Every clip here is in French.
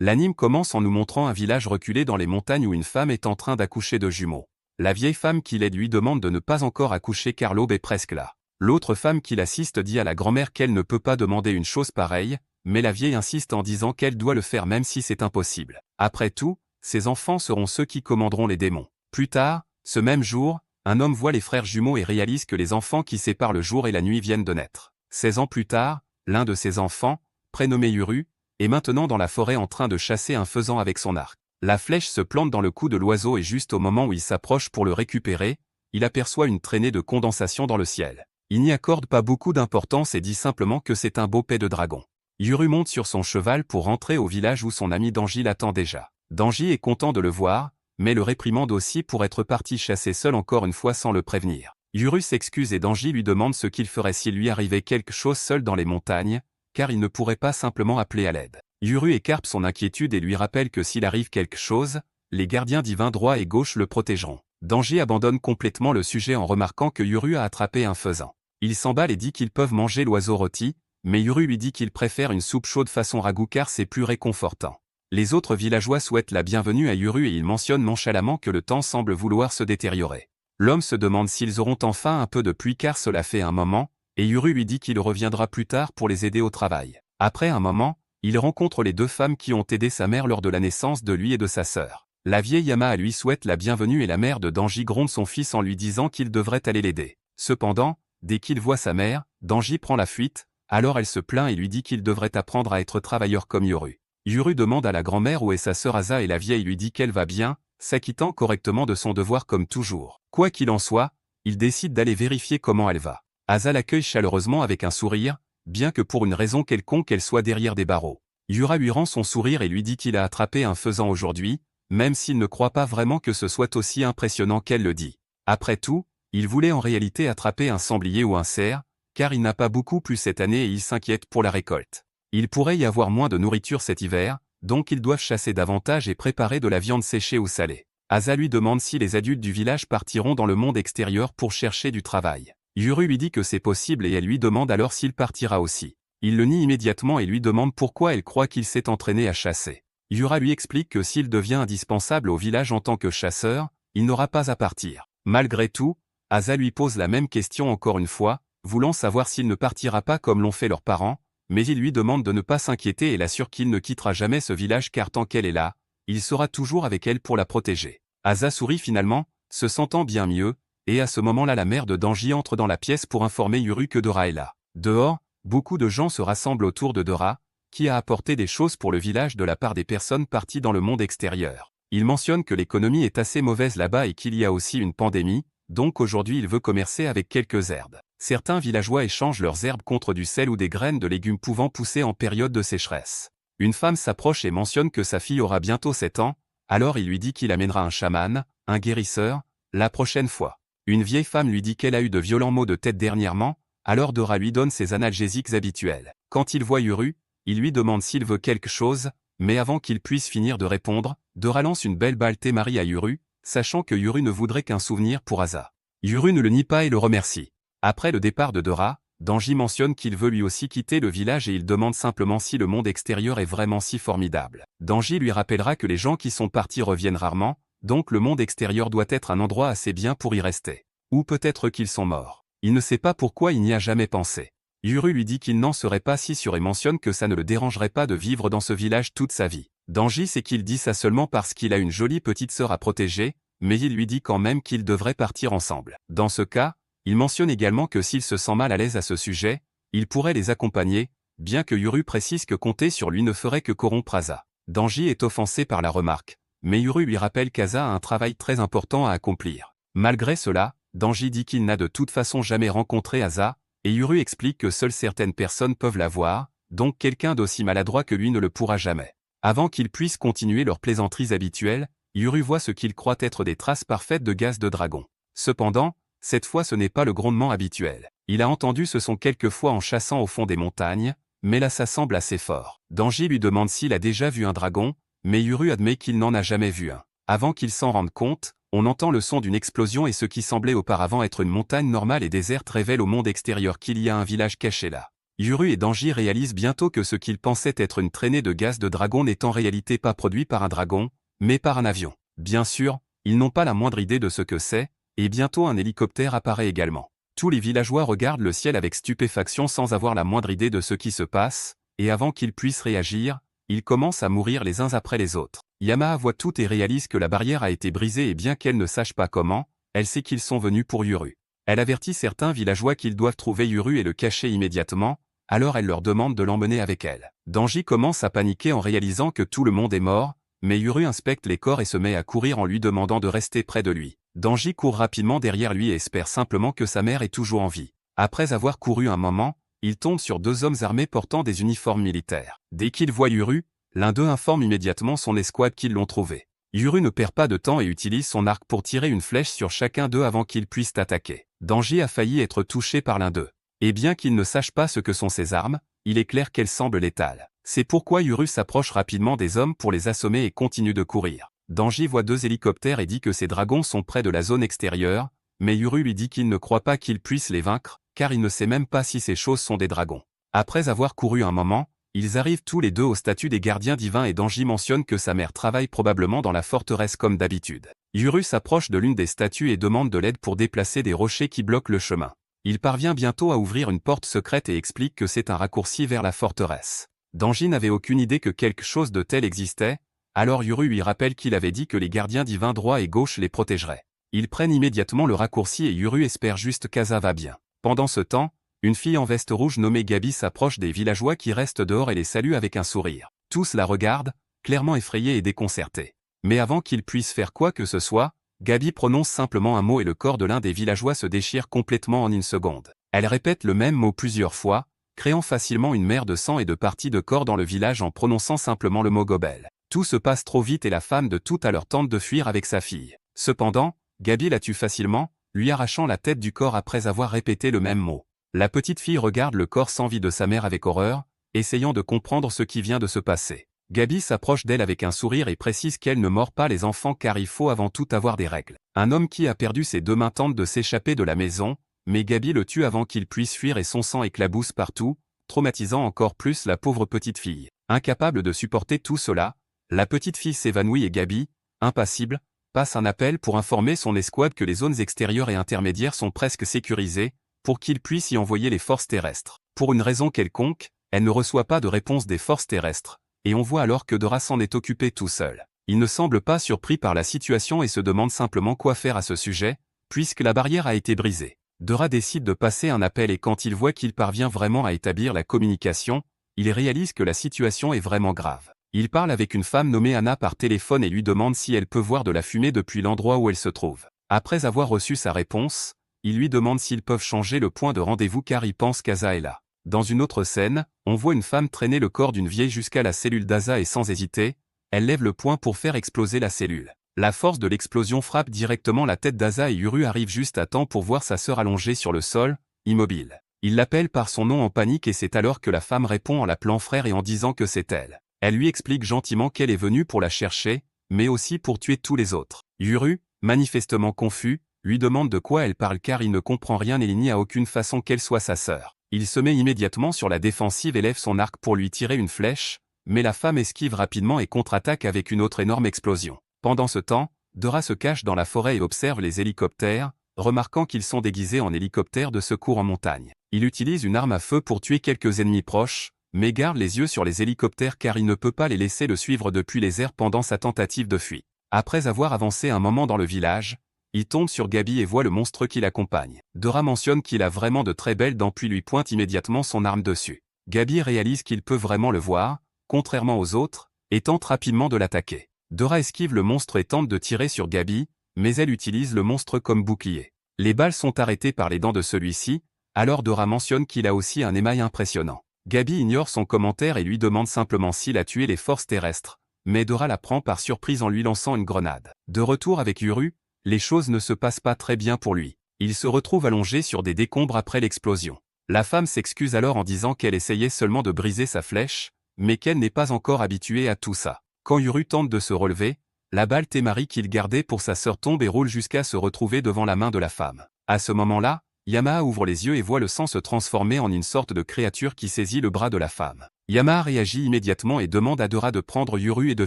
L'anime commence en nous montrant un village reculé dans les montagnes où une femme est en train d'accoucher de jumeaux. La vieille femme qui l'aide lui demande de ne pas encore accoucher car l'aube est presque là. L'autre femme qui l'assiste dit à la grand-mère qu'elle ne peut pas demander une chose pareille, mais la vieille insiste en disant qu'elle doit le faire même si c'est impossible. Après tout, ses enfants seront ceux qui commanderont les démons. Plus tard, ce même jour, un homme voit les frères jumeaux et réalise que les enfants qui séparent le jour et la nuit viennent de naître. 16 ans plus tard, l'un de ses enfants, prénommé Uru, est maintenant dans la forêt en train de chasser un faisan avec son arc. La flèche se plante dans le cou de l'oiseau et juste au moment où il s'approche pour le récupérer, il aperçoit une traînée de condensation dans le ciel. Il n'y accorde pas beaucoup d'importance et dit simplement que c'est un beau pet de dragon. Uru monte sur son cheval pour rentrer au village où son ami Danji l'attend déjà. Danji est content de le voir, mais le réprimande aussi pour être parti chasser seul encore une fois sans le prévenir. Uru s'excuse et Danji lui demande ce qu'il ferait s'il lui arrivait quelque chose seul dans les montagnes, car il ne pourrait pas simplement appeler à l'aide. Uru écarpe son inquiétude et lui rappelle que s'il arrive quelque chose, les gardiens divins droit et gauche le protégeront. Danji abandonne complètement le sujet en remarquant que Uru a attrapé un faisan. Il s'emballe et dit qu'ils peuvent manger l'oiseau rôti, mais Uru lui dit qu'il préfère une soupe chaude façon ragoût car c'est plus réconfortant. Les autres villageois souhaitent la bienvenue à Uru et ils mentionnent nonchalamment que le temps semble vouloir se détériorer. L'homme se demande s'ils auront enfin un peu de pluie car cela fait un moment, et Uru lui dit qu'il reviendra plus tard pour les aider au travail. Après un moment, il rencontre les deux femmes qui ont aidé sa mère lors de la naissance de lui et de sa sœur. La vieille Yama lui souhaite la bienvenue et la mère de Danji gronde son fils en lui disant qu'il devrait aller l'aider. Cependant, dès qu'il voit sa mère, Danji prend la fuite, alors elle se plaint et lui dit qu'il devrait apprendre à être travailleur comme Uru. Uru demande à la grand-mère où est sa sœur Asa et la vieille lui dit qu'elle va bien, s'acquittant correctement de son devoir comme toujours. Quoi qu'il en soit, il décide d'aller vérifier comment elle va. Asa l'accueille chaleureusement avec un sourire, bien que pour une raison quelconque elle soit derrière des barreaux. Yura lui rend son sourire et lui dit qu'il a attrapé un faisan aujourd'hui, même s'il ne croit pas vraiment que ce soit aussi impressionnant qu'elle le dit. Après tout, il voulait en réalité attraper un sanglier ou un cerf, car il n'a pas beaucoup plu cette année et il s'inquiète pour la récolte. Il pourrait y avoir moins de nourriture cet hiver, donc ils doivent chasser davantage et préparer de la viande séchée ou salée. Asa lui demande si les adultes du village partiront dans le monde extérieur pour chercher du travail. Yuru lui dit que c'est possible et elle lui demande alors s'il partira aussi. Il le nie immédiatement et lui demande pourquoi elle croit qu'il s'est entraîné à chasser. Yura lui explique que s'il devient indispensable au village en tant que chasseur, il n'aura pas à partir. Malgré tout, Asa lui pose la même question encore une fois, voulant savoir s'il ne partira pas comme l'ont fait leurs parents, mais il lui demande de ne pas s'inquiéter et l'assure qu'il ne quittera jamais ce village car tant qu'elle est là, il sera toujours avec elle pour la protéger. Asa sourit finalement, se sentant bien mieux, et à ce moment-là la mère de Danji entre dans la pièce pour informer Yuru que Dora est là. Dehors, beaucoup de gens se rassemblent autour de Dora, qui a apporté des choses pour le village de la part des personnes parties dans le monde extérieur. Il mentionne que l'économie est assez mauvaise là-bas et qu'il y a aussi une pandémie, donc aujourd'hui il veut commercer avec quelques herbes. Certains villageois échangent leurs herbes contre du sel ou des graines de légumes pouvant pousser en période de sécheresse. Une femme s'approche et mentionne que sa fille aura bientôt 7 ans, alors il lui dit qu'il amènera un chaman, un guérisseur, la prochaine fois. Une vieille femme lui dit qu'elle a eu de violents maux de tête dernièrement, alors Dora lui donne ses analgésiques habituels. Quand il voit Yuru, il lui demande s'il veut quelque chose, mais avant qu'il puisse finir de répondre, Dora lance une belle balle Temari à Yuru, sachant que Yuru ne voudrait qu'un souvenir pour Asa. Yuru ne le nie pas et le remercie. Après le départ de Dora, Danji mentionne qu'il veut lui aussi quitter le village et il demande simplement si le monde extérieur est vraiment si formidable. Danji lui rappellera que les gens qui sont partis reviennent rarement, donc le monde extérieur doit être un endroit assez bien pour y rester. Ou peut-être qu'ils sont morts. Il ne sait pas pourquoi il n'y a jamais pensé. Yuru lui dit qu'il n'en serait pas si sûr et mentionne que ça ne le dérangerait pas de vivre dans ce village toute sa vie. Danji sait qu'il dit ça seulement parce qu'il a une jolie petite sœur à protéger, mais il lui dit quand même qu'ils devraient partir ensemble. Dans ce cas, il mentionne également que s'il se sent mal à l'aise à ce sujet, il pourrait les accompagner, bien que Yuru précise que compter sur lui ne ferait que corrompre Asa. Danji est offensé par la remarque, mais Yuru lui rappelle qu'Asa a un travail très important à accomplir. Malgré cela, Danji dit qu'il n'a de toute façon jamais rencontré Asa, et Yuru explique que seules certaines personnes peuvent la voir, donc quelqu'un d'aussi maladroit que lui ne le pourra jamais. Avant qu'ils puissent continuer leurs plaisanteries habituelles, Yuru voit ce qu'il croit être des traces parfaites de gaz de dragon. Cependant, cette fois ce n'est pas le grondement habituel. Il a entendu ce son quelques fois en chassant au fond des montagnes, mais là ça semble assez fort. Danji lui demande s'il a déjà vu un dragon, mais Yuru admet qu'il n'en a jamais vu un. Avant qu'il s'en rende compte, on entend le son d'une explosion et ce qui semblait auparavant être une montagne normale et déserte révèle au monde extérieur qu'il y a un village caché là. Yuru et Danji réalisent bientôt que ce qu'ils pensaient être une traînée de gaz de dragon n'est en réalité pas produit par un dragon, mais par un avion. Bien sûr, ils n'ont pas la moindre idée de ce que c'est, et bientôt un hélicoptère apparaît également. Tous les villageois regardent le ciel avec stupéfaction sans avoir la moindre idée de ce qui se passe, et avant qu'ils puissent réagir, ils commencent à mourir les uns après les autres. Yamaha voit tout et réalise que la barrière a été brisée et bien qu'elle ne sache pas comment, elle sait qu'ils sont venus pour Yuru. Elle avertit certains villageois qu'ils doivent trouver Yuru et le cacher immédiatement, alors elle leur demande de l'emmener avec elle. Danji commence à paniquer en réalisant que tout le monde est mort, mais Yuru inspecte les corps et se met à courir en lui demandant de rester près de lui. Danji court rapidement derrière lui et espère simplement que sa mère est toujours en vie. Après avoir couru un moment, il tombe sur deux hommes armés portant des uniformes militaires. Dès qu'ils voient Yuru, l'un d'eux informe immédiatement son escouade qu'ils l'ont trouvé. Yuru ne perd pas de temps et utilise son arc pour tirer une flèche sur chacun d'eux avant qu'ils puissent attaquer. Danji a failli être touché par l'un d'eux. Et bien qu'il ne sache pas ce que sont ces armes, il est clair qu'elles semblent létales. C'est pourquoi Yuru s'approche rapidement des hommes pour les assommer et continue de courir. Danji voit deux hélicoptères et dit que ces dragons sont près de la zone extérieure, mais Yuru lui dit qu'il ne croit pas qu'il puisse les vaincre, car il ne sait même pas si ces choses sont des dragons. Après avoir couru un moment, ils arrivent tous les deux au statut des gardiens divins et Danji mentionne que sa mère travaille probablement dans la forteresse comme d'habitude. Yuru s'approche de l'une des statues et demande de l'aide pour déplacer des rochers qui bloquent le chemin. Il parvient bientôt à ouvrir une porte secrète et explique que c'est un raccourci vers la forteresse. Danji n'avait aucune idée que quelque chose de tel existait, alors Yuru lui rappelle qu'il avait dit que les gardiens divins droit et gauche les protégeraient. Ils prennent immédiatement le raccourci et Yuru espère juste qu'Asa va bien. Pendant ce temps, une fille en veste rouge nommée Gabi s'approche des villageois qui restent dehors et les salue avec un sourire. Tous la regardent, clairement effrayés et déconcertés. Mais avant qu'ils puissent faire quoi que ce soit, Gabi prononce simplement un mot et le corps de l'un des villageois se déchire complètement en une seconde. Elle répète le même mot plusieurs fois, créant facilement une mer de sang et de parties de corps dans le village en prononçant simplement le mot Gobel. Tout se passe trop vite et la femme de tout à leur tente de fuir avec sa fille. Cependant, Gabi la tue facilement, lui arrachant la tête du corps après avoir répété le même mot. La petite fille regarde le corps sans vie de sa mère avec horreur, essayant de comprendre ce qui vient de se passer. Gabi s'approche d'elle avec un sourire et précise qu'elle ne mord pas les enfants car il faut avant tout avoir des règles. Un homme qui a perdu ses deux mains tente de s'échapper de la maison, mais Gabi le tue avant qu'il puisse fuir et son sang éclabousse partout, traumatisant encore plus la pauvre petite fille. Incapable de supporter tout cela, la petite fille s'évanouit et Gabi, impassible, passe un appel pour informer son escouade que les zones extérieures et intermédiaires sont presque sécurisées, pour qu'ils puissent y envoyer les forces terrestres. Pour une raison quelconque, elle ne reçoit pas de réponse des forces terrestres, et on voit alors que Dora s'en est occupé tout seul. Il ne semble pas surpris par la situation et se demande simplement quoi faire à ce sujet, puisque la barrière a été brisée. Dora décide de passer un appel et quand il voit qu'il parvient vraiment à établir la communication, il réalise que la situation est vraiment grave. Il parle avec une femme nommée Anna par téléphone et lui demande si elle peut voir de la fumée depuis l'endroit où elle se trouve. Après avoir reçu sa réponse, il lui demande s'ils peuvent changer le point de rendez-vous car il pense qu'Asa est là. Dans une autre scène, on voit une femme traîner le corps d'une vieille jusqu'à la cellule d'Asa et sans hésiter, elle lève le poing pour faire exploser la cellule. La force de l'explosion frappe directement la tête d'Asa et Yuru arrive juste à temps pour voir sa sœur allongée sur le sol, immobile. Il l'appelle par son nom en panique et c'est alors que la femme répond en l'appelant frère et en disant que c'est elle. Elle lui explique gentiment qu'elle est venue pour la chercher, mais aussi pour tuer tous les autres. Yuru, manifestement confus, lui demande de quoi elle parle car il ne comprend rien et il n'y a aucune façon qu'elle soit sa sœur. Il se met immédiatement sur la défensive et lève son arc pour lui tirer une flèche, mais la femme esquive rapidement et contre-attaque avec une autre énorme explosion. Pendant ce temps, Dora se cache dans la forêt et observe les hélicoptères, remarquant qu'ils sont déguisés en hélicoptères de secours en montagne. Il utilise une arme à feu pour tuer quelques ennemis proches, mais garde les yeux sur les hélicoptères car il ne peut pas les laisser le suivre depuis les airs pendant sa tentative de fuite. Après avoir avancé un moment dans le village, il tombe sur Gabi et voit le monstre qui l'accompagne. Dora mentionne qu'il a vraiment de très belles dents puis lui pointe immédiatement son arme dessus. Gabi réalise qu'il peut vraiment le voir, contrairement aux autres, et tente rapidement de l'attaquer. Dora esquive le monstre et tente de tirer sur Gabi, mais elle utilise le monstre comme bouclier. Les balles sont arrêtées par les dents de celui-ci, alors Dora mentionne qu'il a aussi un émail impressionnant. Gabi ignore son commentaire et lui demande simplement s'il a tué les forces terrestres, mais Dora la prend par surprise en lui lançant une grenade. De retour avec Yuru, les choses ne se passent pas très bien pour lui. Il se retrouve allongé sur des décombres après l'explosion. La femme s'excuse alors en disant qu'elle essayait seulement de briser sa flèche, mais qu'elle n'est pas encore habituée à tout ça. Quand Yuru tente de se relever, la balle Temari qu'il gardait pour sa sœur tombe et roule jusqu'à se retrouver devant la main de la femme. À ce moment-là, Yamaha ouvre les yeux et voit le sang se transformer en une sorte de créature qui saisit le bras de la femme. Yamaha réagit immédiatement et demande à Dora de prendre Yuru et de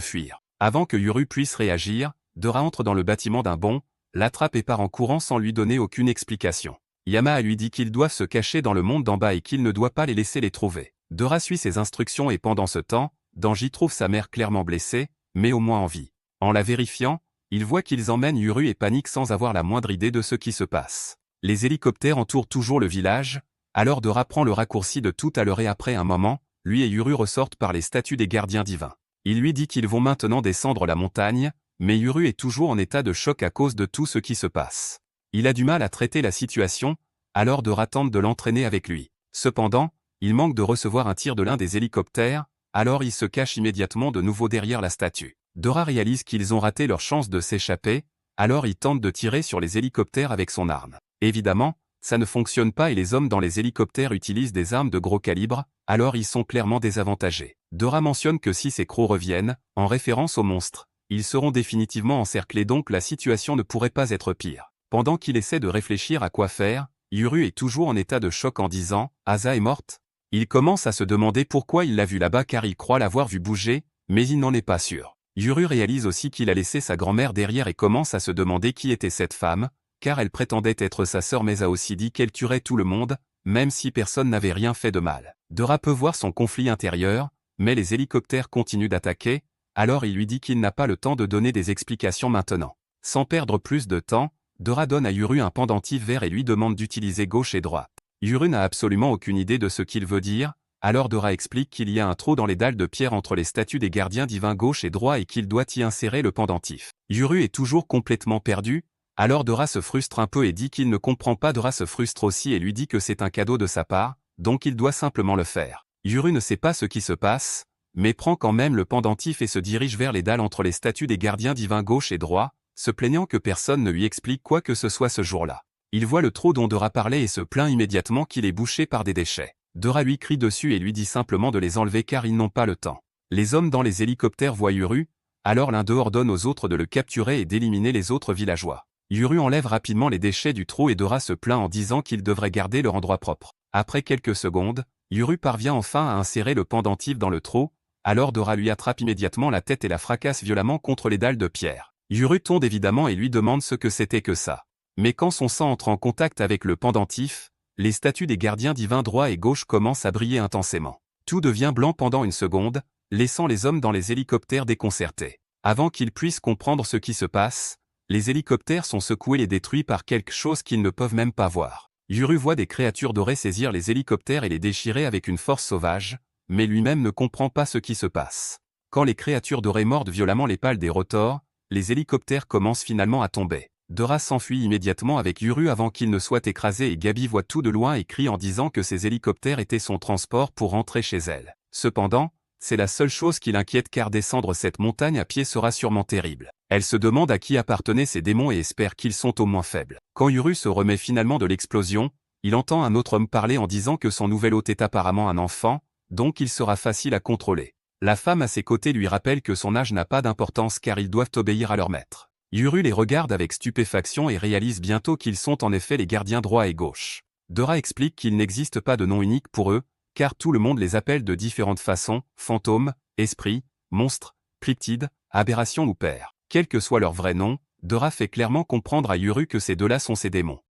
fuir. Avant que Yuru puisse réagir, Dora entre dans le bâtiment d'un bond, l'attrape et part en courant sans lui donner aucune explication. Yamaha lui dit qu'ils doivent se cacher dans le monde d'en bas et qu'il ne doit pas les laisser les trouver. Dora suit ses instructions et pendant ce temps, Danji trouve sa mère clairement blessée, mais au moins en vie. En la vérifiant, il voit qu'ils emmènent Yuru et panique sans avoir la moindre idée de ce qui se passe. Les hélicoptères entourent toujours le village, alors Dora prend le raccourci de tout à l'heure et après un moment, lui et Yuru ressortent par les statues des gardiens divins. Il lui dit qu'ils vont maintenant descendre la montagne, mais Yuru est toujours en état de choc à cause de tout ce qui se passe. Il a du mal à traiter la situation, alors Dora tente de l'entraîner avec lui. Cependant, il manque de recevoir un tir de l'un des hélicoptères, alors il se cache immédiatement de nouveau derrière la statue. Dora réalise qu'ils ont raté leur chance de s'échapper, alors il tente de tirer sur les hélicoptères avec son arme. Évidemment, ça ne fonctionne pas et les hommes dans les hélicoptères utilisent des armes de gros calibre, alors ils sont clairement désavantagés. Dora mentionne que si ces crocs reviennent, en référence aux monstres, ils seront définitivement encerclés donc la situation ne pourrait pas être pire. Pendant qu'il essaie de réfléchir à quoi faire, Yuru est toujours en état de choc en disant « Asa est morte ?» Il commence à se demander pourquoi il l'a vue là-bas car il croit l'avoir vue bouger, mais il n'en est pas sûr. Yuru réalise aussi qu'il a laissé sa grand-mère derrière et commence à se demander qui était cette femme, car elle prétendait être sa sœur mais a aussi dit qu'elle tuerait tout le monde, même si personne n'avait rien fait de mal. Dora peut voir son conflit intérieur, mais les hélicoptères continuent d'attaquer, alors il lui dit qu'il n'a pas le temps de donner des explications maintenant. Sans perdre plus de temps, Dora donne à Yuru un pendentif vert et lui demande d'utiliser gauche et droite. Yuru n'a absolument aucune idée de ce qu'il veut dire, alors Dora explique qu'il y a un trou dans les dalles de pierre entre les statues des gardiens divins gauche et droit et qu'il doit y insérer le pendentif. Yuru est toujours complètement perdu, alors Dora se frustre un peu et dit qu'il ne comprend pas. Dora se frustre aussi et lui dit que c'est un cadeau de sa part, donc il doit simplement le faire. Yuru ne sait pas ce qui se passe, mais prend quand même le pendentif et se dirige vers les dalles entre les statues des gardiens divins gauche et droit, se plaignant que personne ne lui explique quoi que ce soit ce jour-là. Il voit le trou dont Dora parlait et se plaint immédiatement qu'il est bouché par des déchets. Dora lui crie dessus et lui dit simplement de les enlever car ils n'ont pas le temps. Les hommes dans les hélicoptères voient Yuru, alors l'un d'eux ordonne aux autres de le capturer et d'éliminer les autres villageois. Yuru enlève rapidement les déchets du trou et Dora se plaint en disant qu'ils devraient garder leur endroit propre. Après quelques secondes, Yuru parvient enfin à insérer le pendentif dans le trou, alors Dora lui attrape immédiatement la tête et la fracasse violemment contre les dalles de pierre. Yuru tombe évidemment et lui demande ce que c'était que ça. Mais quand son sang entre en contact avec le pendentif, les statues des gardiens divins droit et gauche commencent à briller intensément. Tout devient blanc pendant une seconde, laissant les hommes dans les hélicoptères déconcertés. Avant qu'ils puissent comprendre ce qui se passe, les hélicoptères sont secoués et détruits par quelque chose qu'ils ne peuvent même pas voir. Yuru voit des créatures dorées saisir les hélicoptères et les déchirer avec une force sauvage, mais lui-même ne comprend pas ce qui se passe. Quand les créatures dorées mordent violemment les pales des rotors, les hélicoptères commencent finalement à tomber. Dora s'enfuit immédiatement avec Yuru avant qu'il ne soit écrasé et Gabi voit tout de loin et crie en disant que ces hélicoptères étaient son transport pour rentrer chez elle. Cependant, c'est la seule chose qui l'inquiète car descendre cette montagne à pied sera sûrement terrible. Elle se demande à qui appartenaient ces démons et espère qu'ils sont au moins faibles. Quand Yuru se remet finalement de l'explosion, il entend un autre homme parler en disant que son nouvel hôte est apparemment un enfant, donc il sera facile à contrôler. La femme à ses côtés lui rappelle que son âge n'a pas d'importance car ils doivent obéir à leur maître. Yuru les regarde avec stupéfaction et réalise bientôt qu'ils sont en effet les gardiens droit et gauche. Dora explique qu'il n'existe pas de nom unique pour eux, car tout le monde les appelle de différentes façons, fantômes, esprits, monstres, cryptides, aberrations ou pères. Quel que soit leur vrai nom, Dora fait clairement comprendre à Yuru que ces deux-là sont ses démons.